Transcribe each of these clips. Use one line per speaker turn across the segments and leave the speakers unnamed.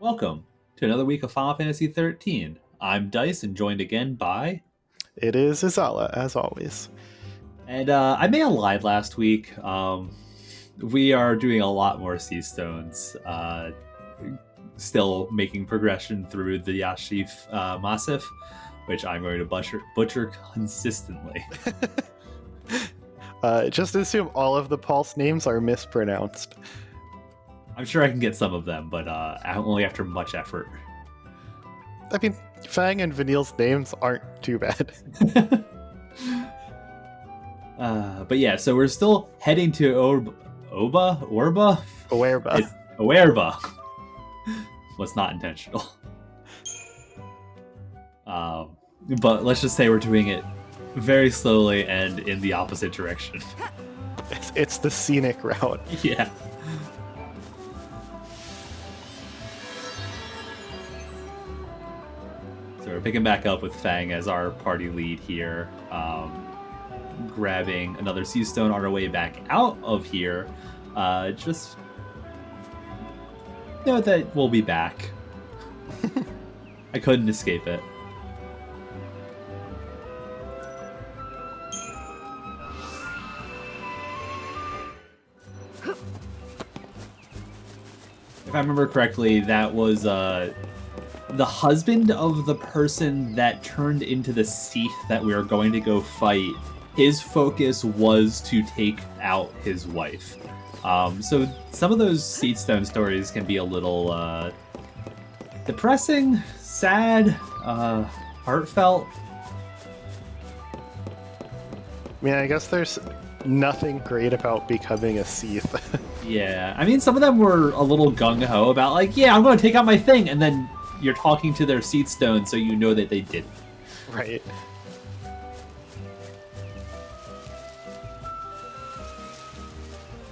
Welcome to another week of Final Fantasy XIII. I'm Dice and joined again by...
It is Izala, as always.
And I may have lied last week. We are doing a lot more Sea Stones. Still making progression through the Yashif Massif, which I'm going to butcher consistently.
Just assume all of the pulse names are mispronounced.
I'm sure I can get some of them, but only after much effort.
I mean, Fang and Vanille's names aren't too bad.
But yeah, so we're still heading to Oerba? Oerba. Was not intentional. But let's just say we're doing it very slowly and in the opposite direction.
It's the scenic route.
Yeah. So we're picking back up with Fang as our party lead here, grabbing another Sea Stone on our way back out of here. Just know that we'll be back. I couldn't escape it. If I remember correctly, that was the husband of the person that turned into the Seath that we were going to go fight. His focus was to take out his wife. So some of those Seed Stone stories can be a little depressing, sad, heartfelt.
I mean, I guess there's nothing great about becoming a Seath.
Yeah, I mean, some of them were a little gung-ho about, like, yeah, I'm going to take out my thing, and then you're talking to their Seed Stone, so you know that they didn't.
Right.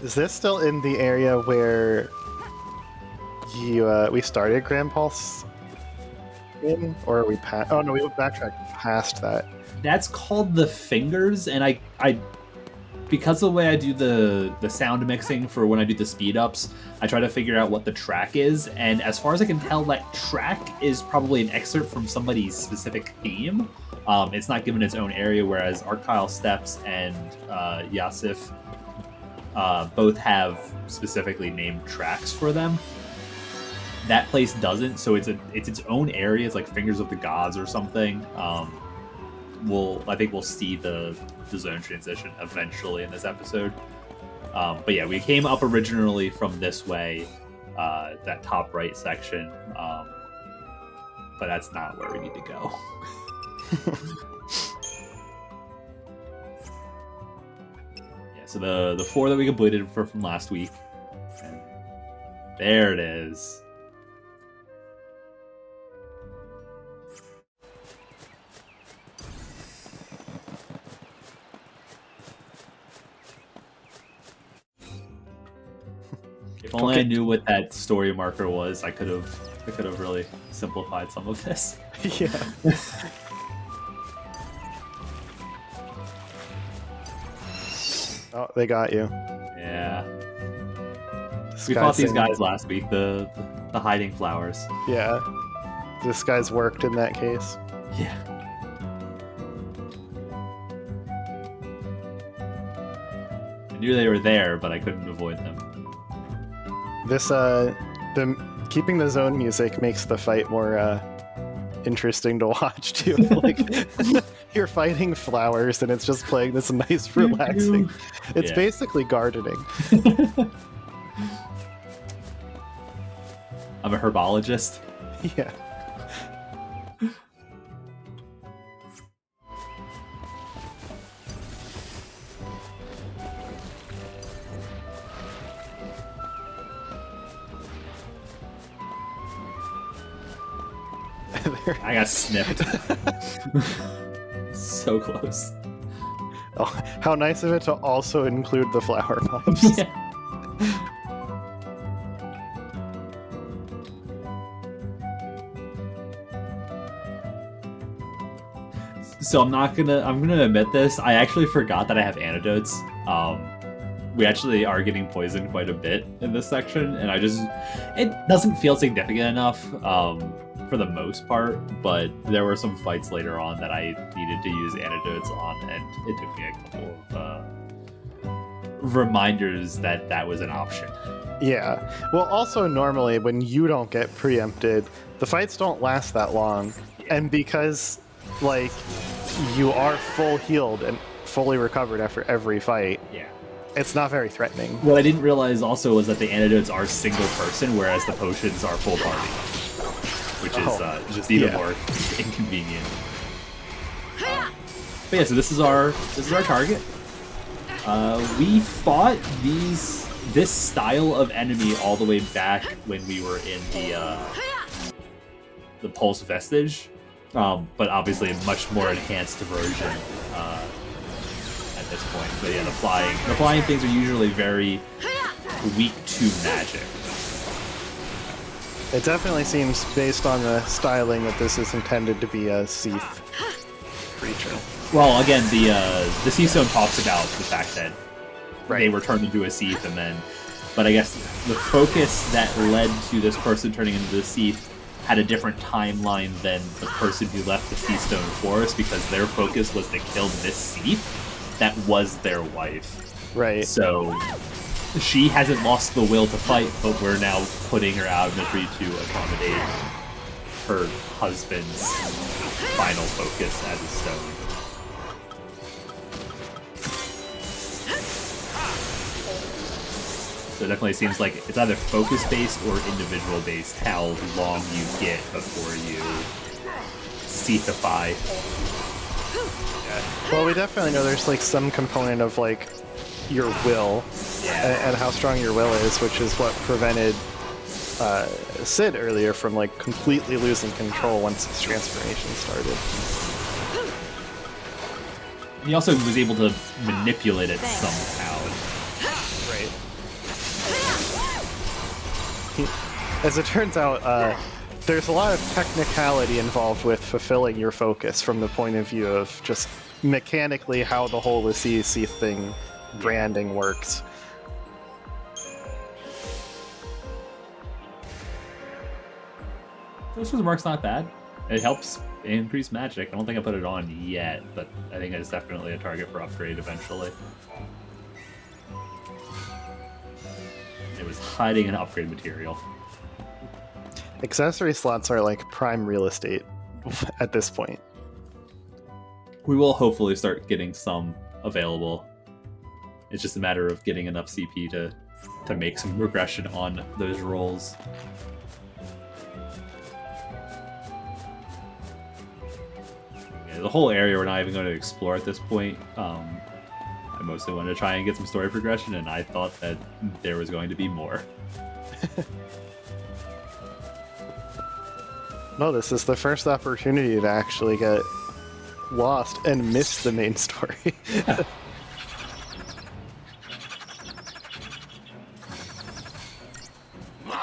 Is this still in the area where we started Grand Pulse in? Or are we past? Oh no, we backtracked past that.
That's called the Fingers, and I because of the way I do the sound mixing for when I do the speed ups, I try to figure out what the track is, and as far as I can tell, that track is probably an excerpt from somebody's specific theme. It's not given its own area, whereas Argyle Steppes and Yasif both have specifically named tracks for them. That place doesn't, so it's its own area. It's like Fingers of the Gods or something. I think we'll see the zone transition eventually in this episode. But yeah, we came up originally from this way, that top right section, but that's not where we need to go. Yeah, so the 4 that we completed from last week, and there it is. If only I knew what that story marker was, I could have really simplified some of this.
Yeah. Oh, they got you.
Yeah. We fought these guys last week, the hiding flowers.
Yeah. This guy's worked in that case.
Yeah. I knew they were there, but I couldn't avoid them.
This keeping the zone music makes the fight more interesting to watch too. Like you're fighting flowers and it's just playing this nice relaxing. It's basically gardening.
I'm a herbologist.
Yeah.
I got snipped. So close.
Oh, how nice of it to also include the flower pops.
Yeah. So I'm gonna admit this. I actually forgot that I have antidotes. We actually are getting poisoned quite a bit in this section, and it doesn't feel significant enough for the most part, but there were some fights later on that I needed to use antidotes on, and it took me a couple of reminders that that was an option.
Yeah. Well, also normally when you don't get preempted, the fights don't last that long, and because like you are full healed and fully recovered after every fight.
Yeah.
It's not very threatening.
What I didn't realize also was that the antidotes are single person, whereas the potions are full party, which is just even more inconvenient. But yeah, so this is our target. We fought this style of enemy all the way back when we were in the Pulse Vestige, but obviously a much more enhanced version. At this point, but yeah, the flying things are usually very weak to magic.
It definitely seems, based on the styling, that this is intended to be a Seath creature.
Well, again, the Sea Stone talks about the fact that they were turned into a Seath, but I guess the focus that led to this person turning into the Seath had a different timeline than the person who left the Sea Stone Forest, because their focus was to kill this Seath that was their wife.
Right.
So she hasn't lost the will to fight, but we're now putting her out of misery to accommodate her husband's final focus as a stone. So it definitely seems like it's either focus-based or individual-based how long you get before you Seathify.
Well, we definitely know there's like some component of like your will and how strong your will is, which is what prevented Sid earlier from like completely losing control once his transformation started.
He also was able to manipulate it somehow.
Right. As it turns out, there's a lot of technicality involved with fulfilling your focus from the point of view of just mechanically how the whole CEC thing branding works.
This mark's not bad. It helps increase magic. I don't think I put it on yet, but I think it's definitely a target for upgrade eventually. It was hiding an upgrade material.
Accessory slots are like prime real estate at this point.
We will hopefully start getting some available. It's just a matter of getting enough CP to make some regression on those rolls. Yeah, the whole area we're not even going to explore at this point. I mostly wanted to try and get some story progression, and I thought that there was going to be more.
No, this is the first opportunity to actually get lost and miss the main story.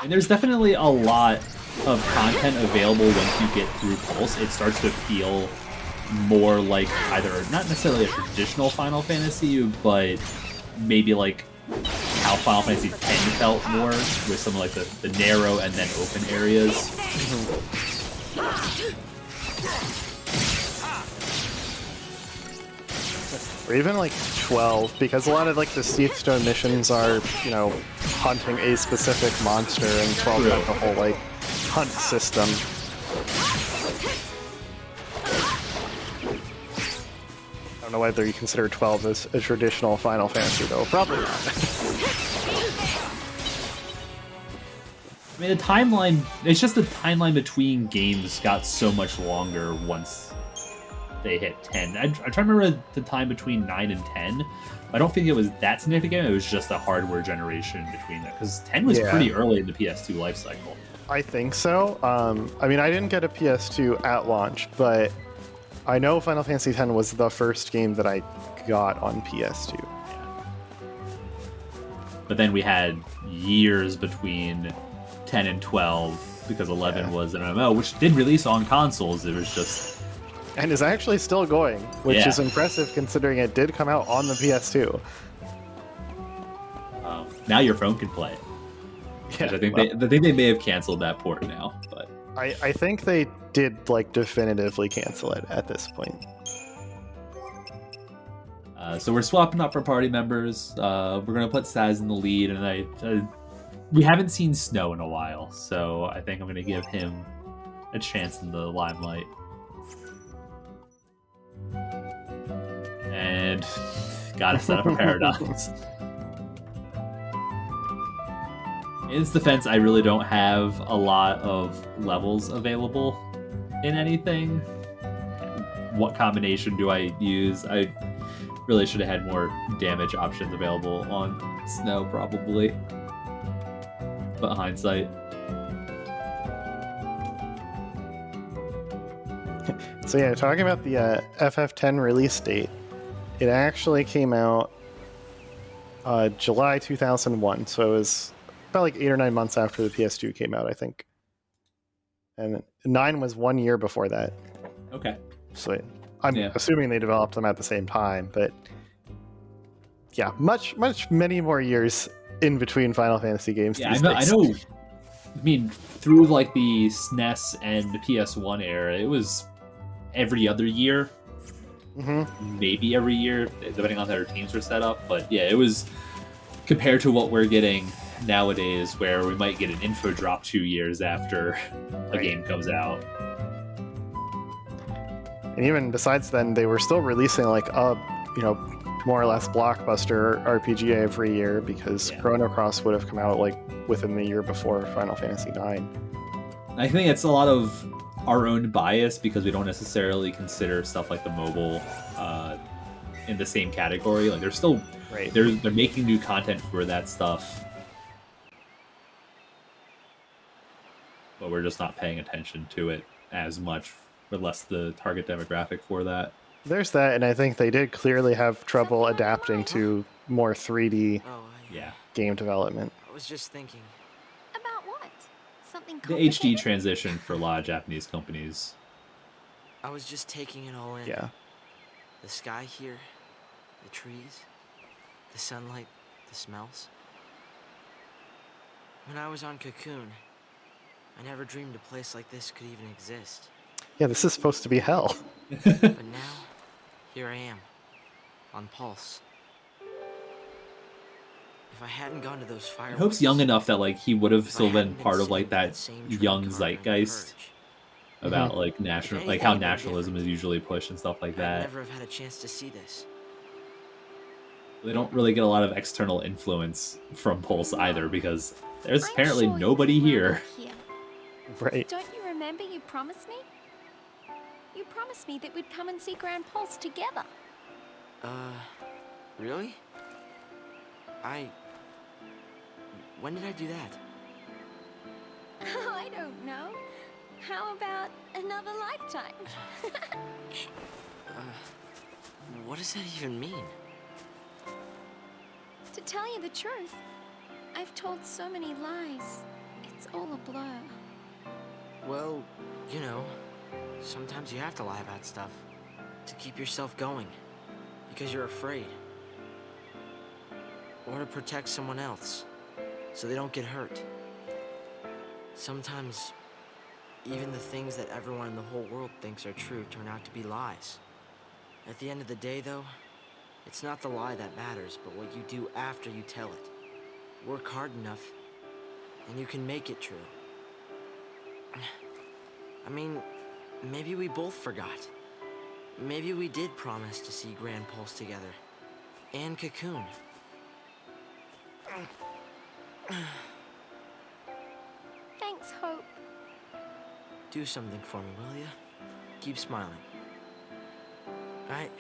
And there's definitely a lot of content available once you get through Pulse. It starts to feel more like either not necessarily a traditional Final Fantasy, but maybe like how Final Fantasy X felt more, with some like the narrow and then open areas.
Or even like 12, because a lot of like the Seath Stone missions are, you know, hunting a specific monster, and 12 has the whole like hunt system. I don't know whether you consider 12 as a traditional Final Fantasy though. Probably not.
I mean, the timeline, it's just the timeline between games got so much longer once they hit 10. I try to remember the time between 9 and 10. I don't think it was that significant. It was just a hardware generation between that, because 10 was pretty early in the PS2 life cycle.
I think so. I mean, I didn't get a PS2 at launch, but I know Final Fantasy X was the first game that I got on PS2.
Yeah. But then we had years between 10 and 12, because 11 was an MMO, which did release on consoles. It was just...
And is actually still going, which is impressive considering it did come out on the PS2.
now your phone can play it.
Yeah,
I think they may have canceled that port now, but
I think they did like definitively cancel it at this point.
So we're swapping up our party members. We're gonna put Saz in the lead, and we haven't seen Snow in a while, so I think I'm gonna give him a chance in the limelight. And gotta set up a paradox. In its defense, I really don't have a lot of levels available in anything. What combination do I use? I really should have had more damage options available on Snow, probably. But hindsight.
So yeah, talking about the FF10 release date, it actually came out July 2001, so it was about like 8 or 9 months after the PS2 came out, I think. And 9 was 1 year before that.
Okay.
So I'm assuming they developed them at the same time, but yeah, many more years in between Final Fantasy games.
Yeah,
these
I
days.
know. I mean, through like the SNES and the PS1 era, it was every other year, maybe every year, depending on how their teams were set up. But yeah, it was compared to what we're getting nowadays, where we might get an info drop 2 years after a game comes out.
And even besides then, they were still releasing like a, more or less blockbuster RPG every year, because Chrono Cross would have come out like within the year before Final Fantasy IX.
I think it's a lot of our own bias because we don't necessarily consider stuff like the mobile in the same category. Like they're still they're making new content for that stuff, but we're just not paying attention to it as much, or less the target demographic for that.
There's that, and I think they did clearly have trouble adapting to more 3D game development.
I was just thinking.
About what? Something
the HD transition for a lot of Japanese companies.
I was just taking it all in.
Yeah.
The sky here, the trees, the sunlight, the smells. When I was on Cocoon, I never dreamed a place like this could even exist.
Yeah, this is supposed to be hell.
But now, here I am, on Pulse. If I hadn't gone to those fireworks...
Hope's young enough that like he would have still been part of like that young zeitgeist about like national, like how nationalism is usually pushed and stuff like that.
I'd never have had a chance to see this.
They don't really get a lot of external influence from Pulse either, because there's apparently nobody here.
Right.
Don't you remember you promised me? You promised me that we'd come and see Grand Pulse together.
Really? When did I do that?
I don't know. How about another lifetime?
What does that even mean?
To tell you the truth, I've told so many lies. It's all a blur.
Well, sometimes you have to lie about stuff to keep yourself going, because you're afraid. Or to protect someone else, so they don't get hurt. Sometimes, even the things that everyone in the whole world thinks are true turn out to be lies. At the end of the day, though, it's not the lie that matters, but what you do after you tell it. Work hard enough, and you can make it true. I mean, maybe we both forgot. Maybe we did promise to see Grand Pulse together. And Cocoon.
Thanks, Hope.
Do something for me, will ya? Keep smiling. Right?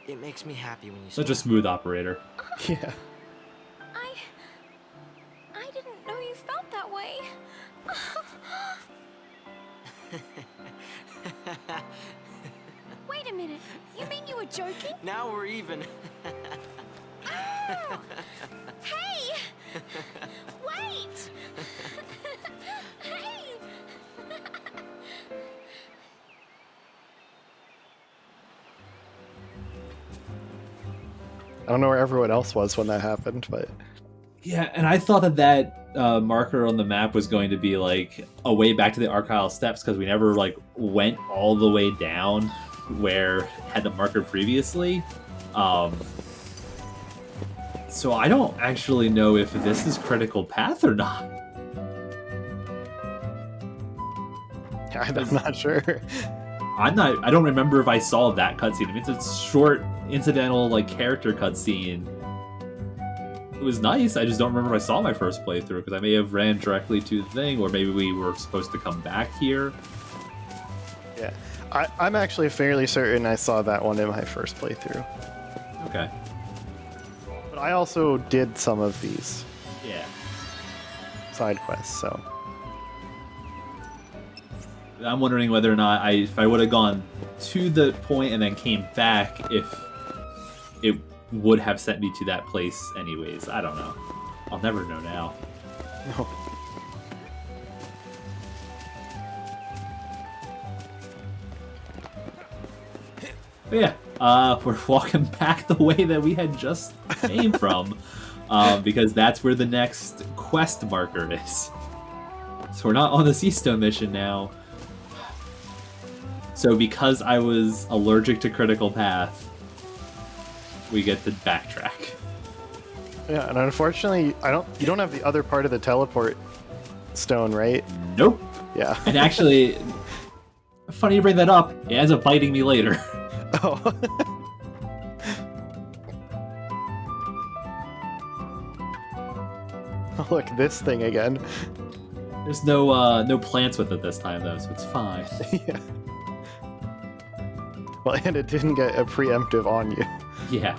It makes me happy when you smile.
Such a smooth operator.
Yeah.
I didn't know you felt that way. Wait a minute. You mean you were joking?
Now we're even.
Oh! Hey! Wait! Hey!
I don't know where everyone else was when that happened, but
Yeah, and I thought that marker on the map was going to be like a way back to the Argyle Steps because we never like went all the way down where had the marker previously. So I don't actually know if this is critical path or not.
I'm not sure.
I don't remember if I saw that cutscene. I mean, it's a short incidental like character cutscene. It was nice. I just don't remember if I saw my first playthrough because I may have ran directly to the thing, or maybe we were supposed to come back here.
Yeah, I'm actually fairly certain I saw that one in my first playthrough.
Okay.
But I also did some of these
Yeah.
side quests, so
I'm wondering whether or not if I would have gone to the point and then came back, if it would have sent me to that place anyways. I don't know. I'll never know now.
no.
But yeah, we're walking back the way that we had just came from, because that's where the next quest marker is. So we're not on the Seastone mission now. So because I was allergic to critical path, we get to backtrack.
Yeah, and unfortunately, you don't have the other part of the teleport stone, right?
Nope.
Yeah.
And actually, funny you bring that up, it ends up biting me later.
Oh. Look, this thing again.
There's no plants with it this time though, so it's fine.
Yeah. Well, and it didn't get a preemptive on you.
Yeah.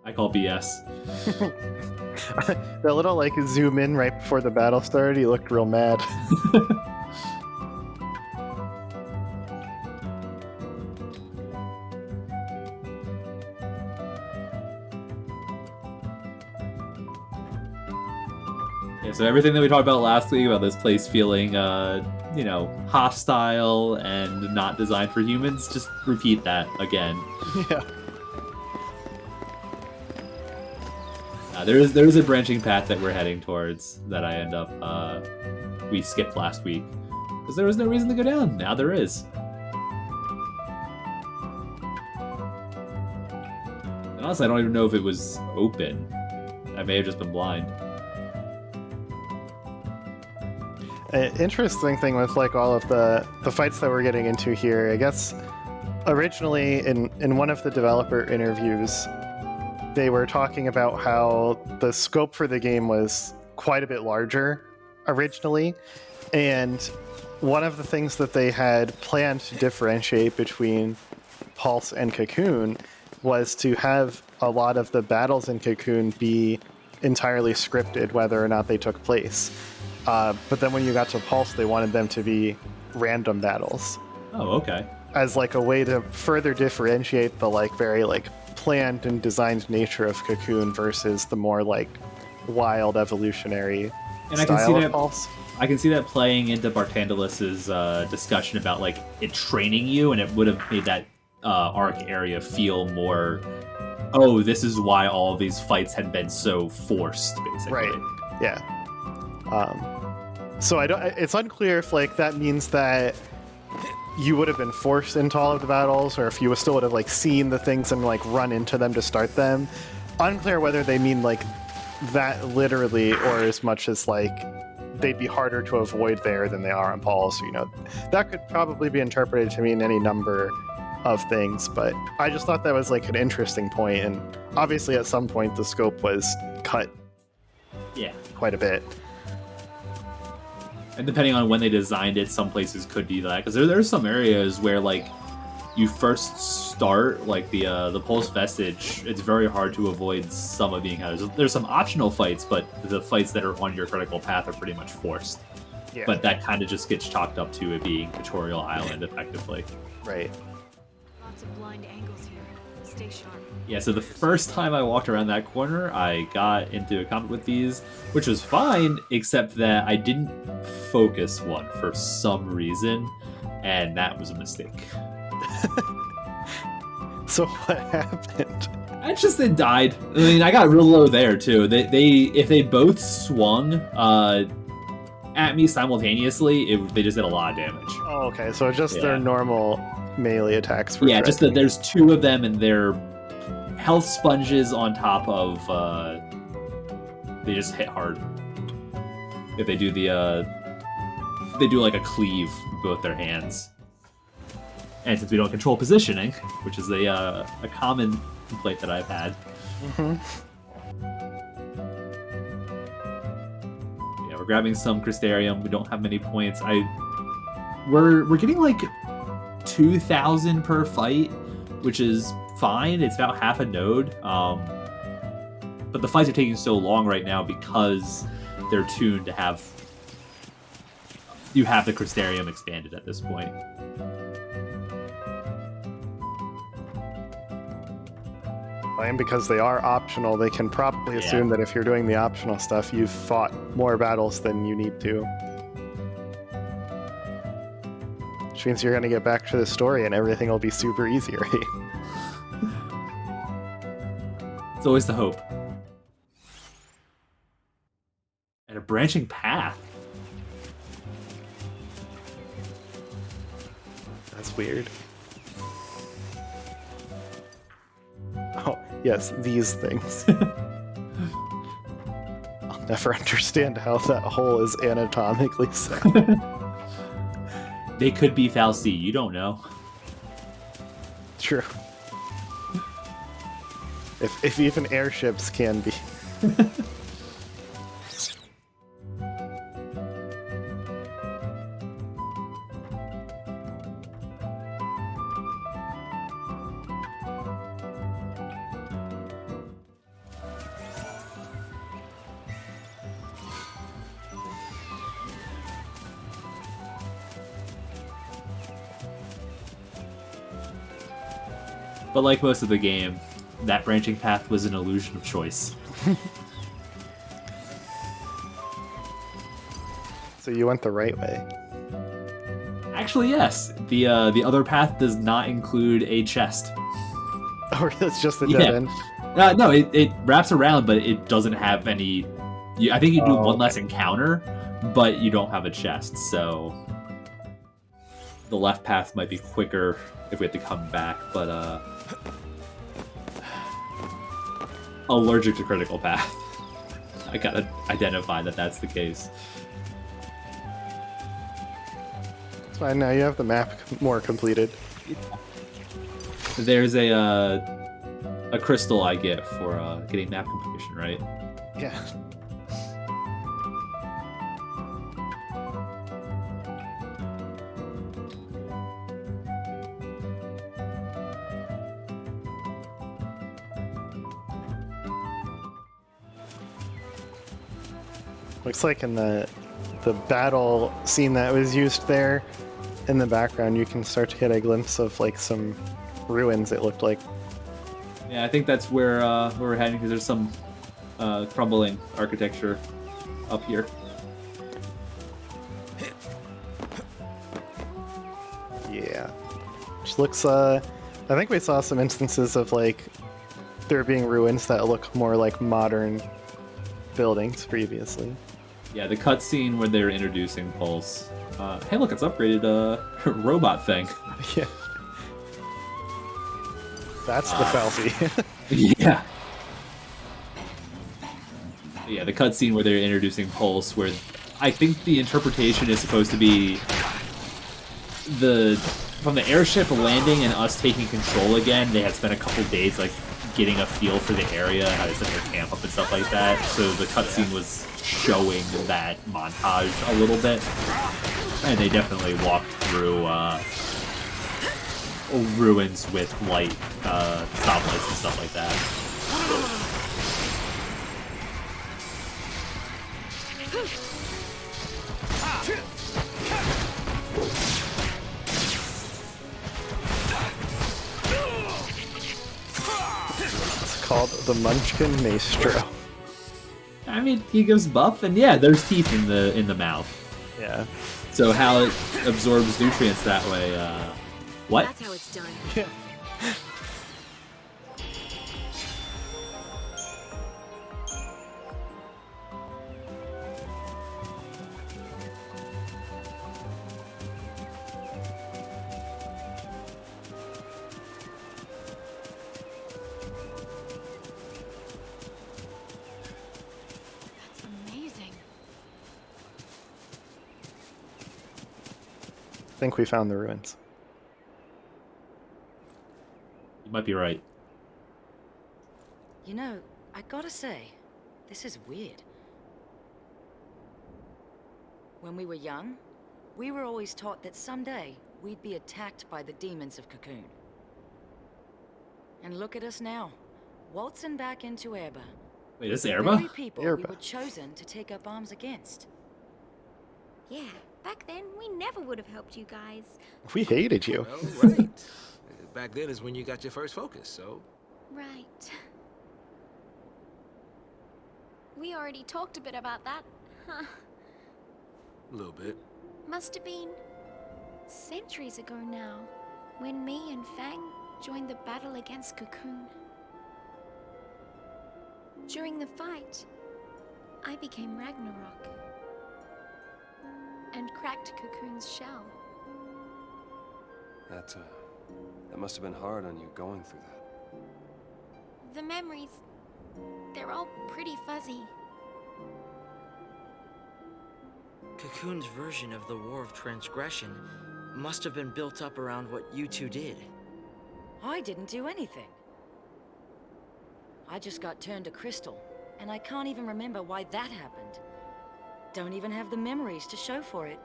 I call BS.
That little like zoom in right before the battle started, he looked real mad.
Yeah, so everything that we talked about last week about this place feeling, hostile and not designed for humans, just repeat that again.
Yeah.
There is a branching path that we're heading towards that I end up we skipped last week because there was no reason to go down. Now there is. And honestly, I don't even know if it was open. I may have just been blind.
An interesting thing with like all of the fights that we're getting into here, I guess originally in one of the developer interviews, they were talking about how the scope for the game was quite a bit larger originally, and one of the things that they had planned to differentiate between Pulse and Cocoon was to have a lot of the battles in Cocoon be entirely scripted, whether or not they took place. But then when you got to Pulse, they wanted them to be random battles.
Oh, okay.
As like a way to further differentiate the like very like planned and designed nature of Cocoon versus the more like wild evolutionary
And I
style
can see
of
that.
Pulse.
I can see that playing into Bartandalus's discussion about like it training you, and it would have made that arc area feel more. Oh, this is why all of these fights had been so forced, basically.
Right. Yeah. So I don't. It's unclear if like that means that you would have been forced into all of the battles, or if you still would have like seen the things and like run into them to start them. Unclear whether they mean like that literally, or as much as like they'd be harder to avoid there than they are on Pulse. You know, that could probably be interpreted to mean any number of things, but I just thought that was like an interesting point, and obviously at some point the scope was cut quite a bit.
And depending on when they designed it, some places could be that, because there's some areas where like you first start like the Pulse Vestige, it's very hard to avoid some of the encounters. There's some optional fights, but the fights that are on your critical path are pretty much forced.
Yeah.
But that kind of just gets chalked up to it being Tutorial Island, effectively.
Right.
Lots of blind angles here.
Stay sharp.
Yeah, so the first time I walked around that corner, I got into a combat with these, which was fine, except that I didn't focus one for some reason, and that was a mistake.
So what happened?
I just then died. I mean, I got real low there too. They if they both swung at me simultaneously, they just did a lot of damage.
Oh, okay. So just their normal melee attacks. Were
Yeah, just that there's two of them and they're health sponges on top of. They just hit hard. If they do they do like a cleave with both their hands. And since we don't control positioning, which is a common complaint that I've had.
Mm-hmm.
Yeah, we're grabbing some Crystarium. We don't have many points. We're getting like 2,000 per fight, which is fine. It's about half a node. But the fights are taking so long right now because they're tuned to have. You have the Crystarium expanded at this point.
And because they are optional, they can probably assume that if you're doing the optional stuff, you've fought more battles than you need to. Which means you're going to get back to the story and everything will be super easy, right?
It's always the hope. And a branching path.
That's weird. Oh, yes, these things. I'll never understand how that hole is anatomically set.
They could be Fal'Cie, you don't know.
True. If even airships can be.
But like most of the game, that branching path was an illusion of choice.
So you went the right way.
Actually, yes. The other path does not include a chest.
Or it's just a dead end?
No, it wraps around, but it doesn't have any... I think you do one less encounter, but you don't have a chest, so... The left path might be quicker if we have to come back, but allergic to critical path. I gotta identify that that's the case.
It's fine, now you have the map more completed.
There's a crystal I get for getting map completion, right?
Yeah. Looks like in the battle scene that was used there, in the background, you can start to get a glimpse of like some ruins. It looked like.
Yeah, I think that's where we're heading because there's some crumbling architecture up here.
Yeah, which looks. I think we saw some instances of like there being ruins that look more like modern buildings previously.
Yeah, the cutscene where they're introducing Pulse. Hey, look, it's upgraded robot thing.
Yeah. That's the Fal'Cie.
Yeah. Yeah, the cutscene where they're introducing Pulse, where I think the interpretation is supposed to be from the airship landing and us taking control again. They had spent a couple days like getting a feel for the area, how to set their camp up and stuff like that. So the cutscene was showing that montage a little bit, and they definitely walked through ruins with light stoplights and stuff like that.
called the Munchkin Maestro.
I mean, he goes buff, and yeah, there's teeth in the mouth.
Yeah.
So how it absorbs nutrients that way, what?
That's how it's done.
Yeah.
That's amazing.
I think we found the ruins.
You might be right.
You know, I gotta say, this is weird. When we were young, we were always taught that someday we'd be attacked by the demons of Cocoon. And look at us now, waltzing back into Erba.
Wait, this is
The
Erba?
very people we
Erba.
were chosen to take up arms against.
Yeah, back then we never would have helped you guys.
We hated you.
Oh, right. Back then is when you got your first focus, so...
Right. We already talked a bit about that. Huh.
A little bit.
Must have been centuries ago now, when me and Fang joined the battle against Cocoon. During the fight, I became Ragnarok and cracked Cocoon's shell.
That must have been hard on you going through that.
The memories, they're all pretty fuzzy.
Cocoon's version of the War of Transgression must have been built up around what you two did.
I didn't do anything. I just got turned to crystal, and I can't even remember why that happened. Don't even have the memories to show for it.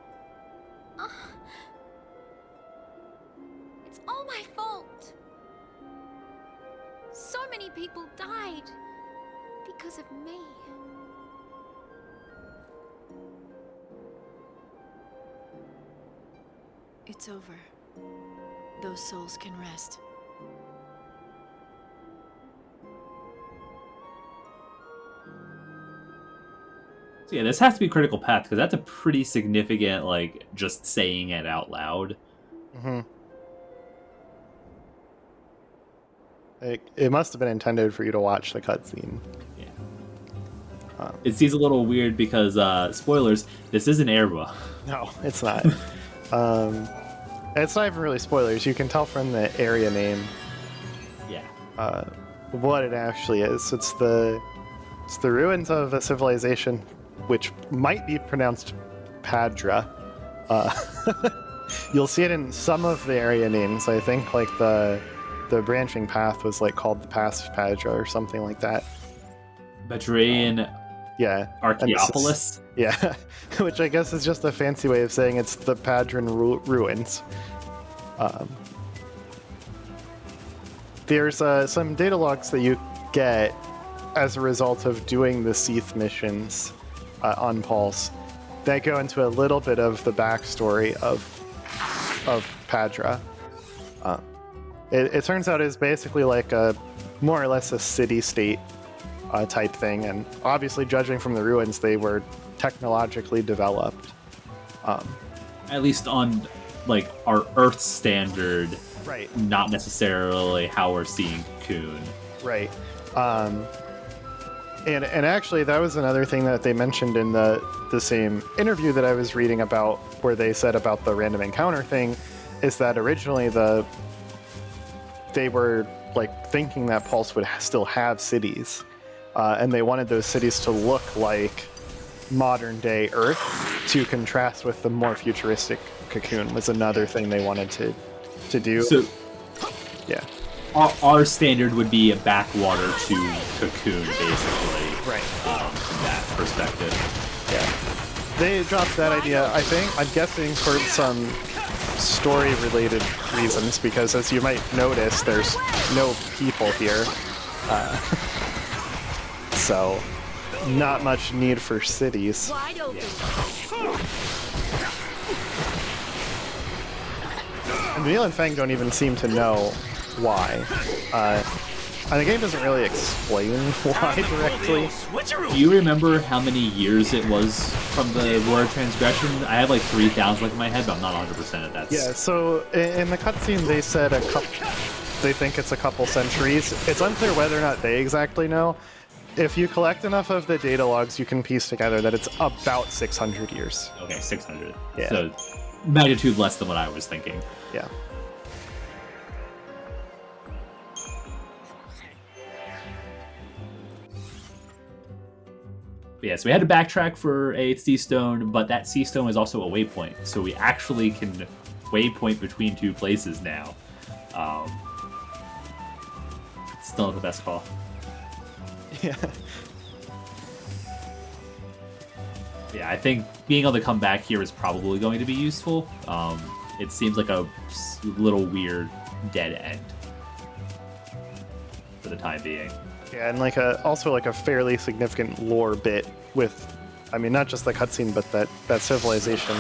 It's all my fault. So many people died because of me.
It's over. Those souls can rest.
So yeah, this has to be critical path because that's a pretty significant, like, just saying it out loud.
Mm-hmm. It must have been intended for you to watch the cutscene.
Yeah. It seems a little weird because, spoilers, this isn't Erba.
No, it's not. It's not even really spoilers. You can tell from the area name
Yeah.
what it actually is. It's the ruins of a civilization which might be pronounced Padra. You'll see it in some of the area names. I think like the branching path was like called the Pass of Padra or something like that.
Bedrayan
Yeah.
Archaeopolis.
Yeah, which I guess is just a fancy way of saying it's the Padran ruins. There's some data logs that you get as a result of doing the XIII missions on Pulse that go into a little bit of the backstory of Padra. It turns out it's basically like a more or less a city-state type thing, and obviously judging from the ruins, they were technologically developed.
At least on, like, our Earth standard,
Right.
not necessarily how we're seeing Cocoon.
Right. And actually, that was another thing that they mentioned in the same interview that I was reading about, where they said about the random encounter thing, is that originally they were like thinking that Pulse would still have cities, and they wanted those cities to look like modern day Earth to contrast with the more futuristic Cocoon. Was another thing they wanted to do.
So
yeah.
Our standard would be a backwater to Cocoon, basically.
Right.
From that perspective.
Yeah. They dropped that idea, I think, I'm guessing for some story-related reasons, because as you might notice, there's no people here. So, not much need for cities.
Wide open.
And Neil and Fang don't even seem to know why. And the game doesn't really explain why directly.
Do you remember how many years it was from the War of Transgression? I have like 3,000 like in my head, but I'm not 100% of that.
Yeah, so in the cutscene they said they think it's a couple centuries. It's unclear whether or not they exactly know. If you collect enough of the data logs, you can piece together that it's about 600 years.
Okay, 600.
Yeah.
So magnitude less than what I was thinking.
Yeah.
Yeah, so we had to backtrack for a sea stone, but that sea stone is also a waypoint, so we actually can waypoint between two places now. Still not the best call.
Yeah.
Yeah, I think being able to come back here is probably going to be useful. It seems like a little weird dead end for the time being.
Yeah, and also a fairly significant lore bit with, I mean, not just the cutscene, but that civilization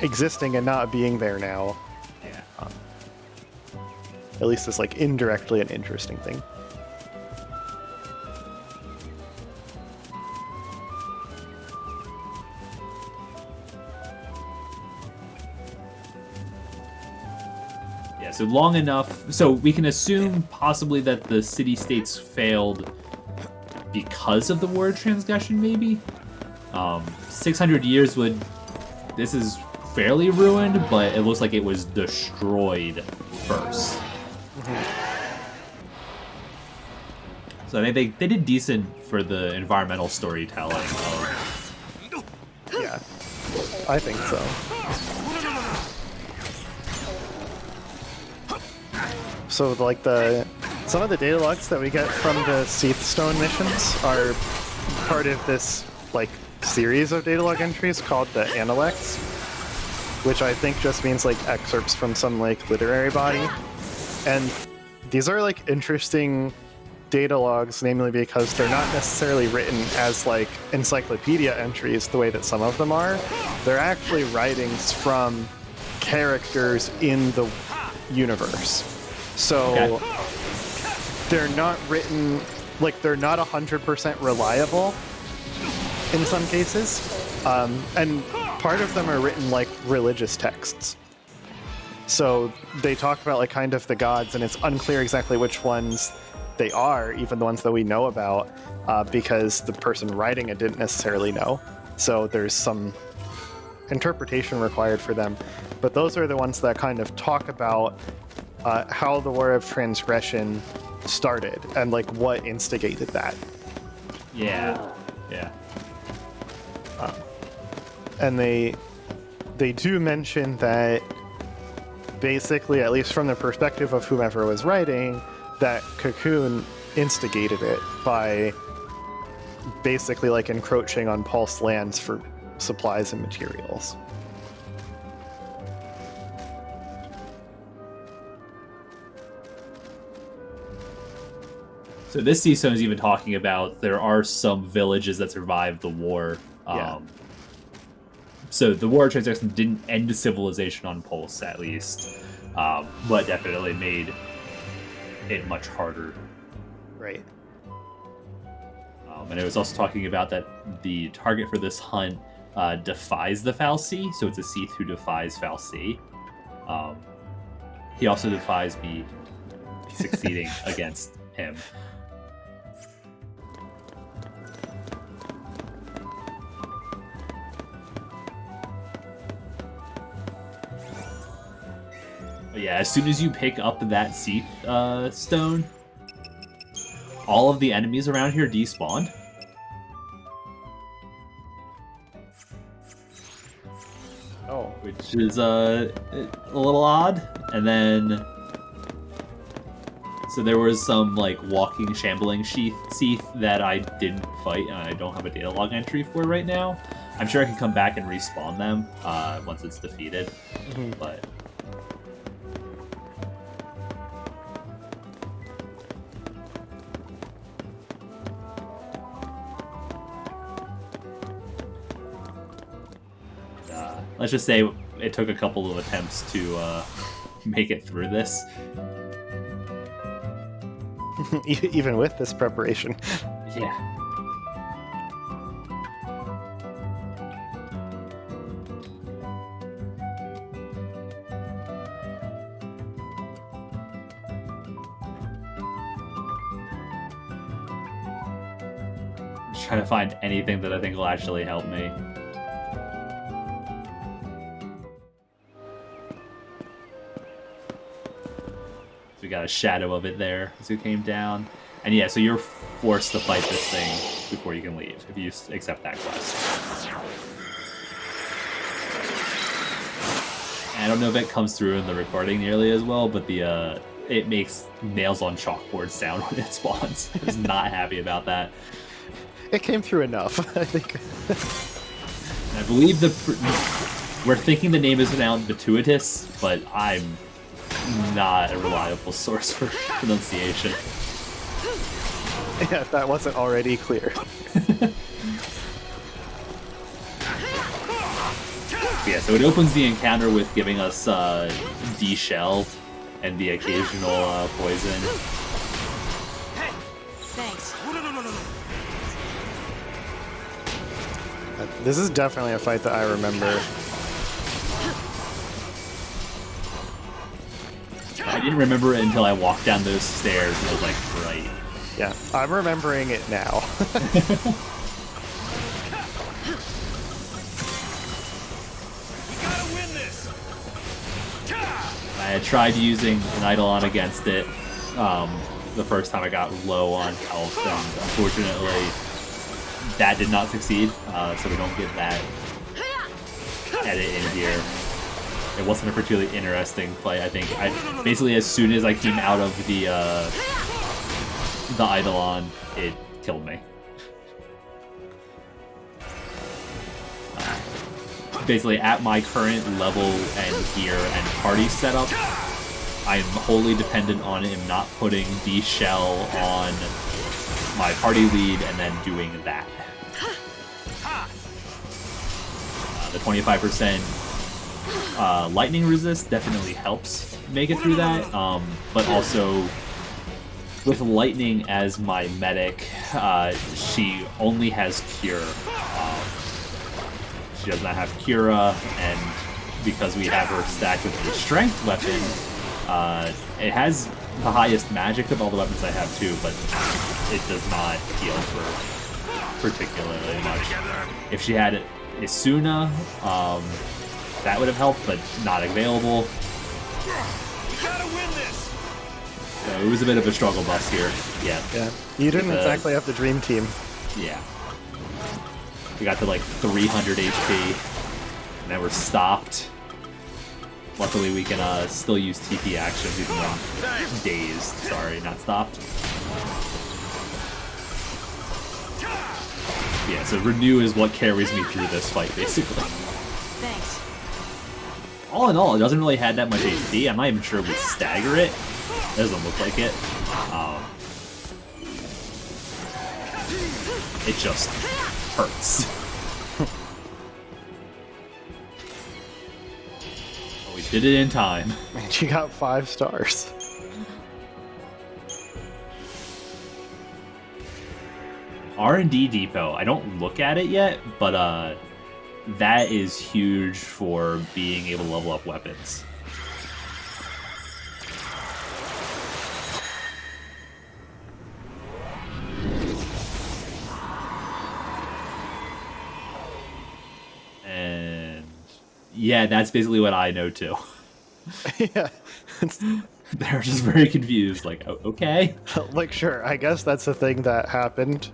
existing and not being there now.
Yeah.
At least it's indirectly an interesting thing.
Yeah, so long enough, so we can assume possibly that the city-states failed because of the War of Transgression, maybe? 600 years would... This is fairly ruined, but it looks like it was destroyed first. So I think they did decent for the environmental storytelling.
Yeah, I think so. So some of the data logs that we get from the XIII Stone missions are part of this series of data log entries called the Analects, which I think just means excerpts from some literary body. And these are interesting data logs, namely because they're not necessarily written as encyclopedia entries the way that some of them are. They're actually writings from characters in the universe. So they're not written, they're not 100% reliable in some cases. And part of them are written like religious texts. So they talk about kind of the gods, and it's unclear exactly which ones they are, even the ones that we know about, because the person writing it didn't necessarily know. So there's some interpretation required for them. But those are the ones that kind of talk about how the War of Transgression started and what instigated that.
Yeah.
And they do mention that basically, at least from the perspective of whomever was writing, that Cocoon instigated it by basically encroaching on Pulse lands for supplies and materials.
So this sea stone is even talking about there are some villages that survived the war.
Yeah.
So the War of Transgression didn't end the civilization on Pulse, at least, but definitely made it much harder.
Right.
And it was also talking about that the target for this hunt defies the Foul Sea, so it's a Seath who defies Foul Sea. He also defies me succeeding against him. But yeah, as soon as you pick up that Seath stone, all of the enemies around here despawned.
Oh.
Which is a little odd. And then... So there was some, walking, shambling Seath that I didn't fight, and I don't have a data log entry for right now. I'm sure I can come back and respawn them once it's defeated, but... let's just say it took a couple of attempts to make it through this.
Even with this preparation.
Yeah. Just trying to find anything that I think will actually help me. So we got a shadow of it there as we came down. And yeah, so you're forced to fight this thing before you can leave, if you accept that quest. And I don't know if it comes through in the recording nearly as well, but the it makes nails on chalkboard sound when it spawns. I was not happy about that.
It came through enough, I think.
And I believe we're thinking the name is pronounced Gratuitous, but I'm not a reliable source for pronunciation.
Yeah, if that wasn't already clear.
Yeah, so it opens the encounter with giving us D-Shell and the occasional poison.
Thanks.
This is definitely a fight that I remember.
I didn't remember it until I walked down those stairs and I was like, right.
Yeah, I'm remembering it now.
I had tried using an Eidolon against it the first time I got low on health, and unfortunately that did not succeed, so we don't get that edit in here. It wasn't a particularly interesting fight, I think. Basically, as soon as I came out of the Eidolon, it killed me. Basically, at my current level and gear and party setup, I'm wholly dependent on him not putting D-Shell on my party lead and then doing that. The 25% lightning resist definitely helps make it through that, but also with lightning as my medic, she only has cure. She does not have Cura, and because we have her stacked with the strength weapon, it has the highest magic of all the weapons I have too, but it does not heal for particularly much. If she had Isuna, that would have helped, but not available. So it was a bit of a struggle bus here. Yeah.
You didn't exactly have the dream team.
Yeah. We got to like 300 HP, and then we're stopped. Luckily, we can still use TP actions even though I'm dazed. Sorry, not stopped. Yeah, so Renew is what carries me through this fight, basically.
Thanks.
All in all, it doesn't really have that much HP. I'm not even sure we stagger it. It doesn't look like it. It just hurts. We did it in time.
And she got 5 stars.
R&D Depot. I don't look at it yet, but that is huge for being able to level up weapons. And yeah, that's basically what I know too.
Yeah.
They're just very confused, like, okay.
Like, sure, I guess that's a thing that happened.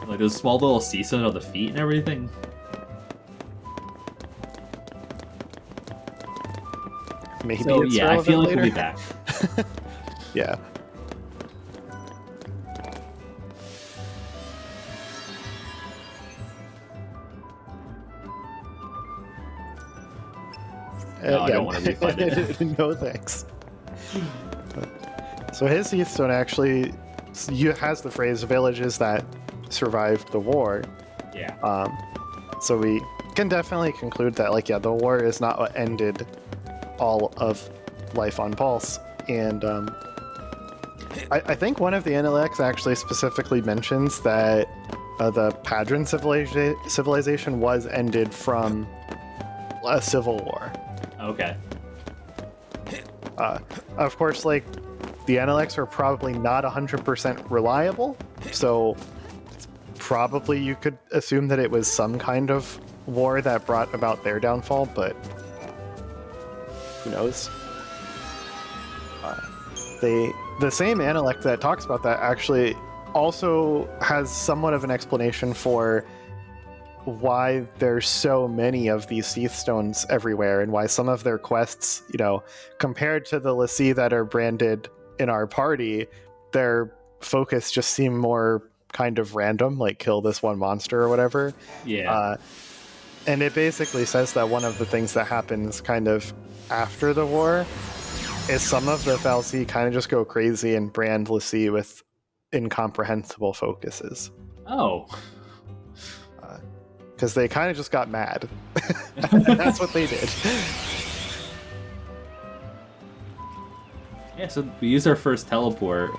Like those small little seesaws on the feet and everything.
Maybe
So
it's
yeah, I feel like
later.
we'll be back.
Yeah.
No, I don't want to refind it.
No thanks. So his Heathstone actually has the phrase "villages that survived the war."
Yeah.
So we can definitely conclude that, like, yeah, the war is not what ended all of life on Pulse, and I think one of the NLX actually specifically mentions that the Padron civilization was ended from a civil war.
Okay.
Of course, like, the NLX are probably not 100% reliable, so probably you could assume that it was some kind of war that brought about their downfall, but who knows? The same Analect that talks about that actually also has somewhat of an explanation for why there's so many of these Seath Stones everywhere, and why some of their quests, you know, compared to the l'Cie that are branded in our party, their focus just seem more kind of random, like kill this one monster or whatever.
Yeah.
And it basically says that one of the things that happens kind of after the war is some of the fal'Cie kind of just go crazy and brand l'Cie with incomprehensible focuses.
Oh.
Because they kind of just got mad. That's what they did.
Yeah, so we used our first teleport.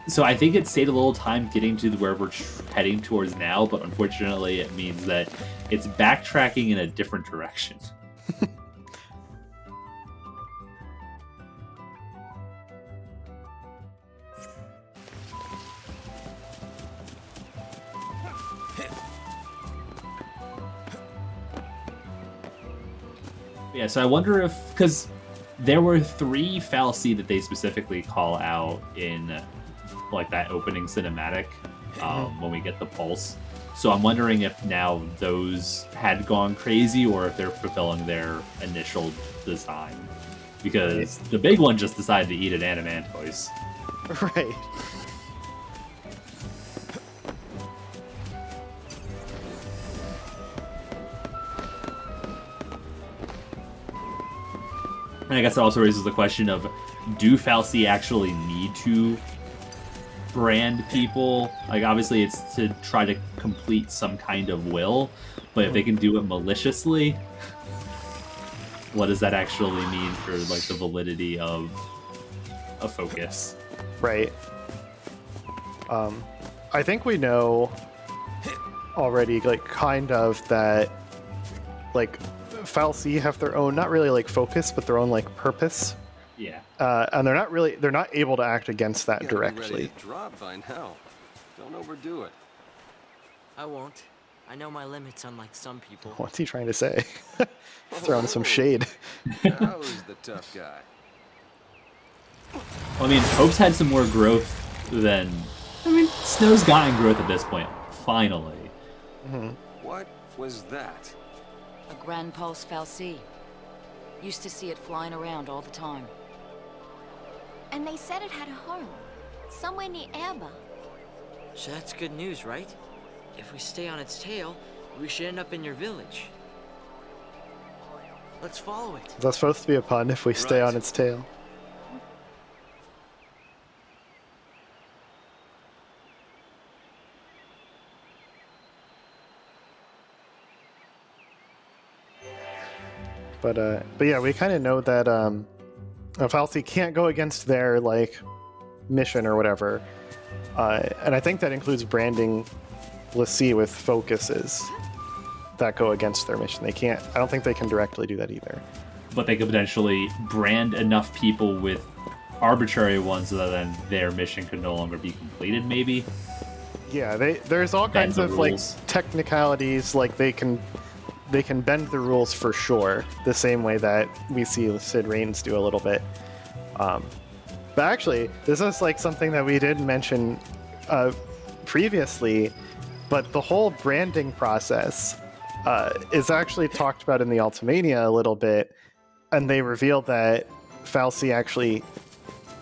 So I think it stayed a little time getting to where we're heading towards now, but unfortunately it means that it's backtracking in a different direction. Yeah, so I wonder if, because there were 3 fal'Cie that they specifically call out in like that opening cinematic when we get the pulse. So I'm wondering if now those had gone crazy or if they're fulfilling their initial design. Because the big one just decided to eat an Animantoise.
Right.
And I guess it also raises the question of, do fal'Cie actually need to brand people? Like, obviously it's to try to complete some kind of will, but if they can do it maliciously, what does that actually mean for, like, the validity of a focus?
Right. I think we know already, like, kind of that, like, fal'Cie have their own, not really like focus, but their own like purpose.
Yeah.
And they're not able to act against that
You gotta be
directly.
ready to drop by now. Don't overdo it.
I won't. I know my limits, unlike some people.
What's he trying to say? Throwing some shade.
Now who's the tough guy?
Well, I mean, Hope's had some more growth than... I mean, Snow's gotten growth at this point, finally.
What was that?
A Grand Pulse fal'Cie. Used to see it flying around all the time.
And they said it had a home, somewhere near Erba.
So that's good news, right? If we stay on its tail, we should end up in your village. Let's follow it.
Is that supposed to be a pun if we stay
Right.
on its tail? But yeah, we kind of know that fal'Cie can't go against their like mission or whatever, and I think that includes branding l'Cie with focuses that go against their mission. They can't. I don't think they can directly do that either.
But they could potentially brand enough people with arbitrary ones so that then their mission could no longer be completed, maybe?
Yeah, there's all kinds
the
of like
rules.
technicalities. Like they can bend the rules for sure, the same way that we see Sid Reigns do a little bit. But actually, this is like something that we did mention previously, but the whole branding process is actually talked about in the Ultimania a little bit, and they reveal that fal'Cie actually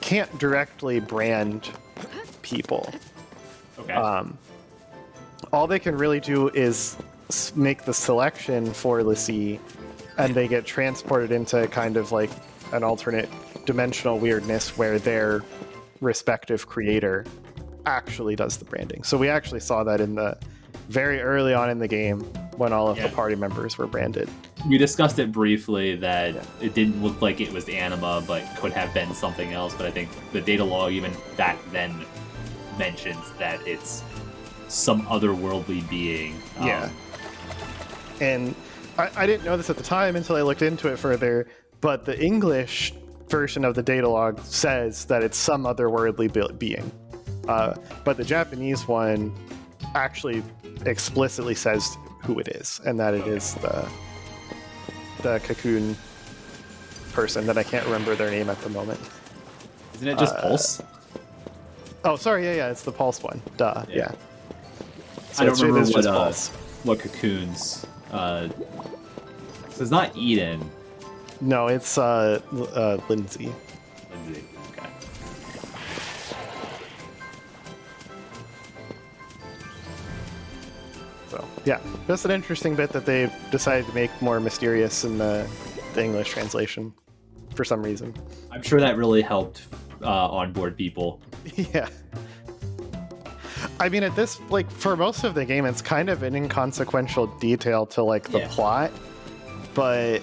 can't directly brand people.
Okay.
All they can really do is make the selection for l'Cie, and they get transported into kind of like an alternate dimensional weirdness where their respective creator actually does the branding. So we actually saw that in the very early on in the game when all of the party members were branded.
we discussed it briefly that it didn't look like it was anima, but could have been something else. But I think the data log even back then mentions that it's some otherworldly being.
Yeah. And I didn't know this at the time until I looked into it further, but the English version of the data log says that it's some otherworldly being. But the Japanese one actually explicitly says who it is, and that it is the cocoon person that I can't remember their name at the moment.
Isn't it just Pulse?
Oh, sorry, yeah, it's the Pulse one. Duh, yeah. So
I don't remember
Pulse.
what cocoons. So it's not Eden.
No, it's Lindsay.
Lindsay. Okay.
So yeah, just an interesting bit that they decided to make more mysterious in the English translation for some reason.
I'm sure that really helped onboard people.
Yeah. I mean, at this, like, for most of the game, it's kind of an inconsequential detail to, like, the plot, but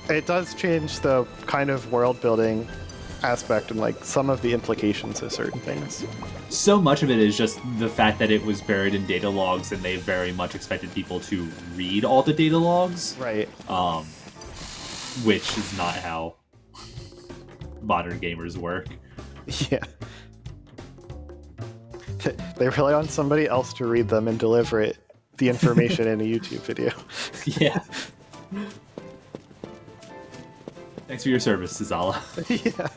it does change the kind of world-building aspect and, like, some of the implications of certain things.
So much of it is just the fact that it was buried in data logs, and they very much expected people to read all the data logs.
Right.
Which is not how modern gamers work.
Yeah. They rely on somebody else to read them and deliver the information in a YouTube video.
Yeah. Thanks for your service, Zala.
Yeah.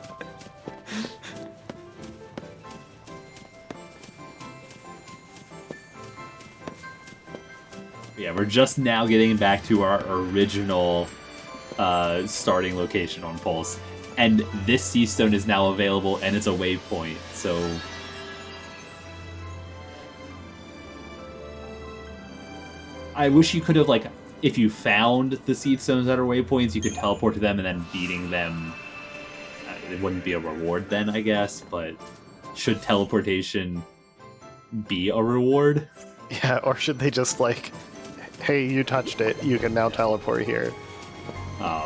Yeah, we're just now getting back to our original starting location on Pulse. And this sea stone is now available, and it's a waypoint, so... I wish you could have, like, if you found the seed stones that are waypoints, you could teleport to them, and then beating them, it wouldn't be a reward then, I guess, but should teleportation be a reward?
Yeah, or should they just, like, hey, you touched it, you can now teleport here.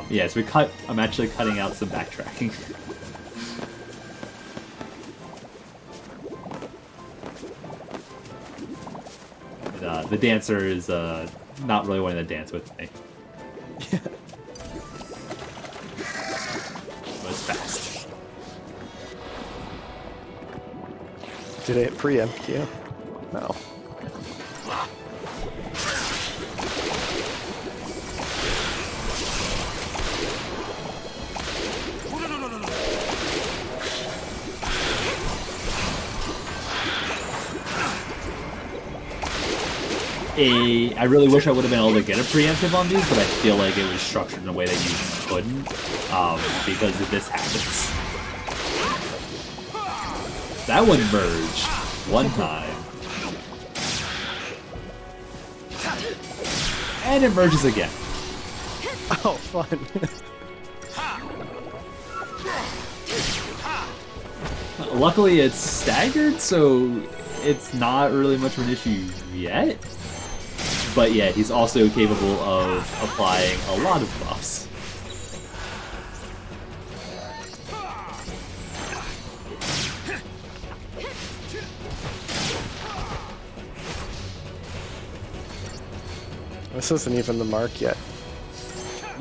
Yeah, so I'm actually cutting out some backtracking. The dancer is not really wanting to dance with me. But it's fast.
Did it preempt you? No.
I really wish I would have been able to get a preemptive on these, but I feel like it was structured in a way that you couldn't, because of this happens. That one merged one time. And it merges again.
Oh, fun.
Luckily it's staggered, so it's not really much of an issue yet. But yeah, he's also capable of applying a lot of buffs.
This isn't even the mark yet.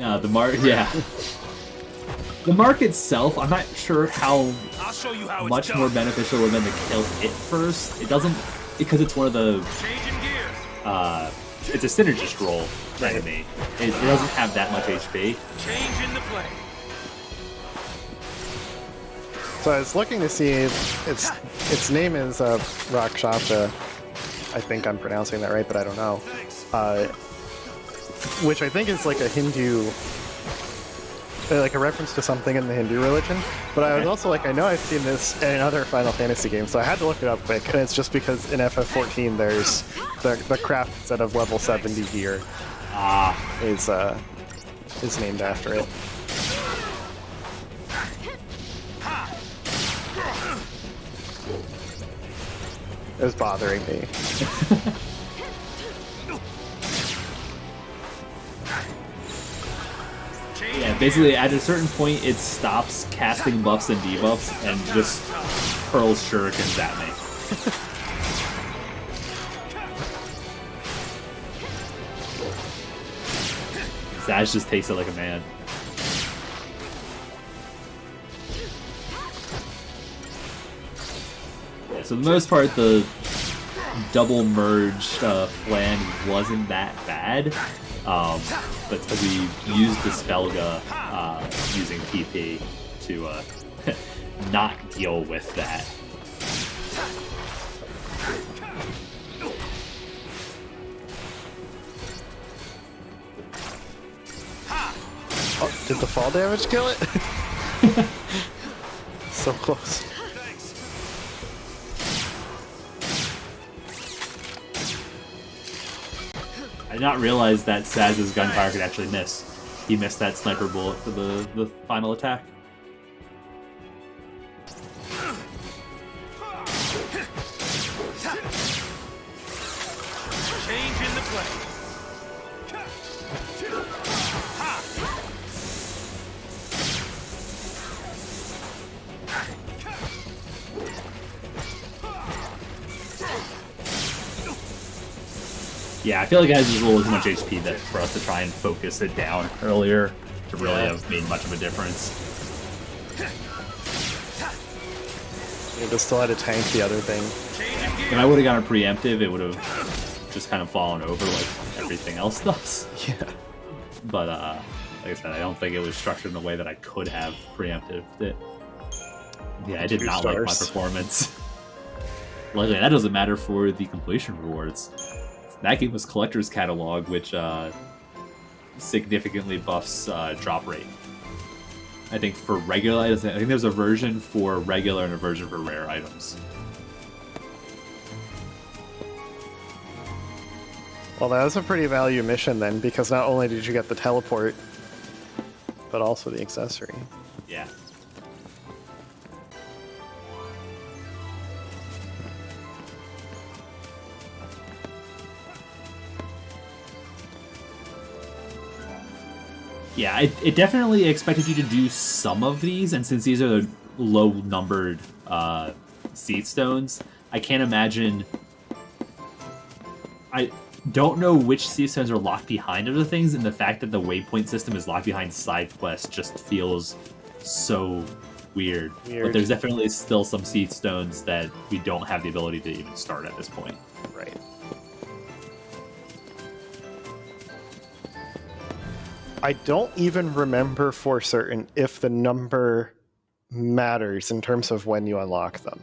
No, the mark, yeah. The mark itself, I'm not sure how much more beneficial it would have been to kill it first. It doesn't, because it's one of the, it's a synergist roll enemy. It doesn't have that much HP.
Change in the play.
So I was looking to see its name is Rakshasa. I think I'm pronouncing that right, but I don't know. Which I think is like a Hindu, like a reference to something in the Hindu religion. But I was also like, I know I've seen this in another Final Fantasy game, so I had to look it up quick. And it's just because in FF14 there's the craft set of level 70 gear is named after it. It was bothering me.
Basically, at a certain point, it stops casting buffs and debuffs and just hurls shurikens at me. Zaz just takes it like a man. Yeah, so for the most part, the double merged flange wasn't that bad. But because we used the Spelga using PP to not deal with that.
Oh, did the fall damage kill it? So close.
I did not realize that Saz's gunfire could actually miss. He missed that sniper bullet for the final attack.
Change in the play.
Yeah, I feel like it has just a little too much HP that for us to try and focus it down earlier to really have made much of a difference.
You just still had to tank the other thing.
If I would have gone preemptive, it would have just kind of fallen over like everything else does.
Yeah.
But like I said, I don't think it was structured in a way that I could have preempted it. Yeah, I did not like my performance. Luckily, that doesn't matter for the completion rewards. That gave us Collector's Catalog, which significantly buffs drop rate. I think for regular items, I think there's a version for regular and a version for rare items.
Well, that was a pretty value mission then, because not only did you get the teleport, but also the accessory.
Yeah. Yeah, it definitely expected you to do some of these, and since these are the low-numbered seed stones, I can't imagine... I don't know which seed stones are locked behind other things, and the fact that the waypoint system is locked behind side quests just feels so weird. But there's definitely still some seed stones that we don't have the ability to even start at this point.
Right. I don't even remember for certain if the number matters in terms of when you unlock them.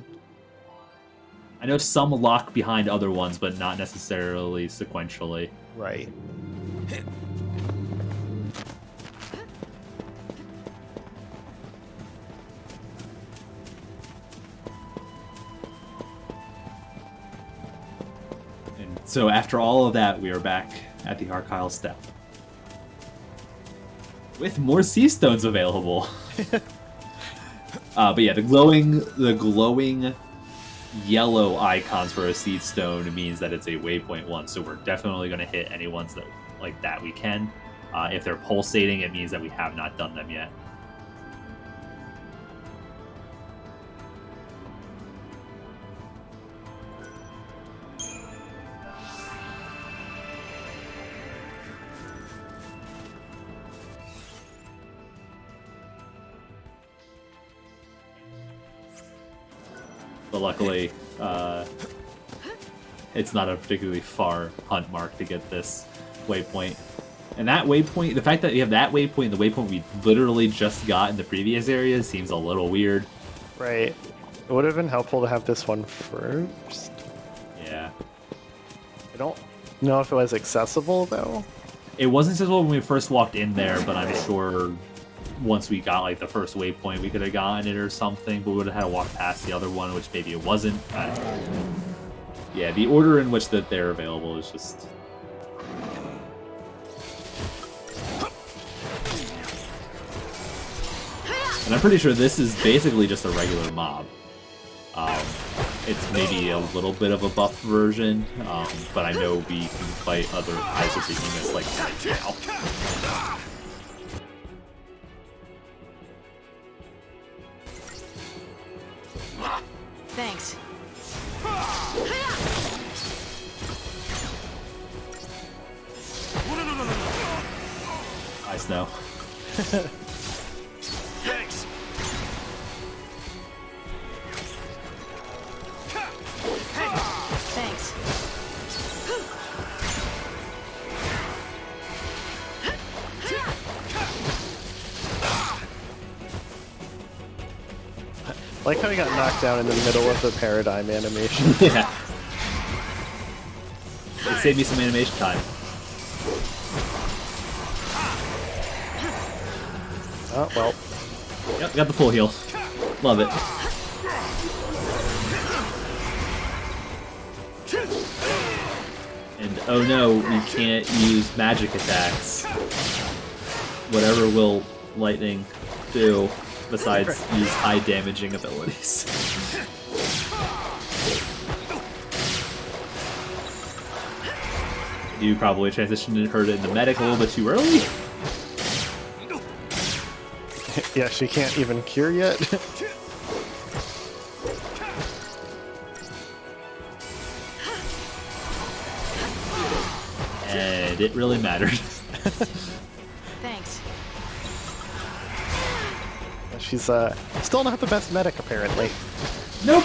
I know some lock behind other ones, but not necessarily sequentially.
Right.
And so after all of that, we are back at the Argyle Step. With more sea stones available. But yeah, the glowing yellow icons for a seed stone means that it's a waypoint one, so we're definitely going to hit any ones that like that we can. If they're pulsating, it means that we have not done them yet. But luckily, it's not a particularly far hunt mark to get this waypoint. And that waypoint, the fact that you have that waypoint, the waypoint we literally just got in the previous area, seems a little weird.
Right. It would have been helpful to have this one first.
Yeah.
I don't know if it was accessible, though.
It wasn't accessible when we first walked in there, but I'm sure once we got like the first waypoint, we could have gotten it or something, but we would have had to walk past the other one, which maybe it wasn't. Yeah, the order in which that they're available is just... And I'm pretty sure this is basically just a regular mob. It's maybe a little bit of a buff version, but I know we can fight other Eyes of Behemoths like right now.
Thanks.
Nice, no.
Thanks.
Thanks.
Like how he got knocked down in the middle of the paradigm animation.
Yeah. It saved me some animation time.
Oh, well.
Yep, got the full heal. Love it. And oh no, we can't use magic attacks. Whatever will lightning do besides use high damaging abilities. You probably transitioned her into medic a little bit too early.
Yeah, she can't even cure yet.
And it really mattered.
Thanks.
She's still not the best medic, apparently.
Nope.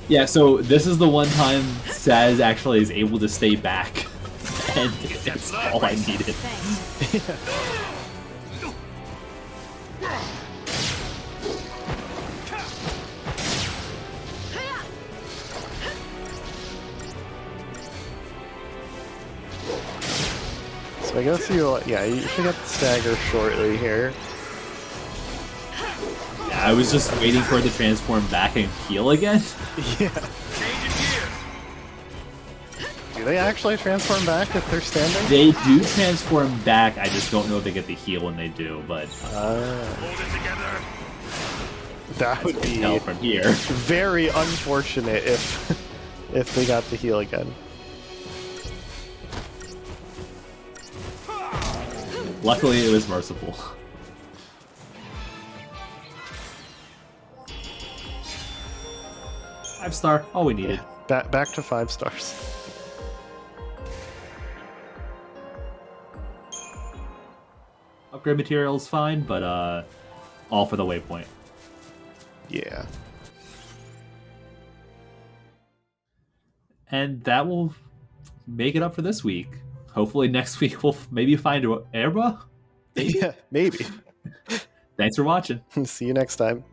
Yeah, so this is the one time Saz actually is able to stay back. And that's all I needed.
Thanks.
So I guess you should get the stagger shortly here.
Yeah, I was just waiting for it to transform back and heal again.
Yeah. Do they actually transform back if they're standing?
They do transform back, I just don't know if they get the heal when they do, but
That would be
tell from here.
very unfortunate if they got the heal again.
Luckily it was merciful. Five star, all we needed.
Back to 5 stars.
Upgrade material's fine, but all for the waypoint.
Yeah.
And that will make it up for this week. Hopefully next week we'll maybe find Erba?
Yeah, maybe.
Thanks for watching.
See you next time.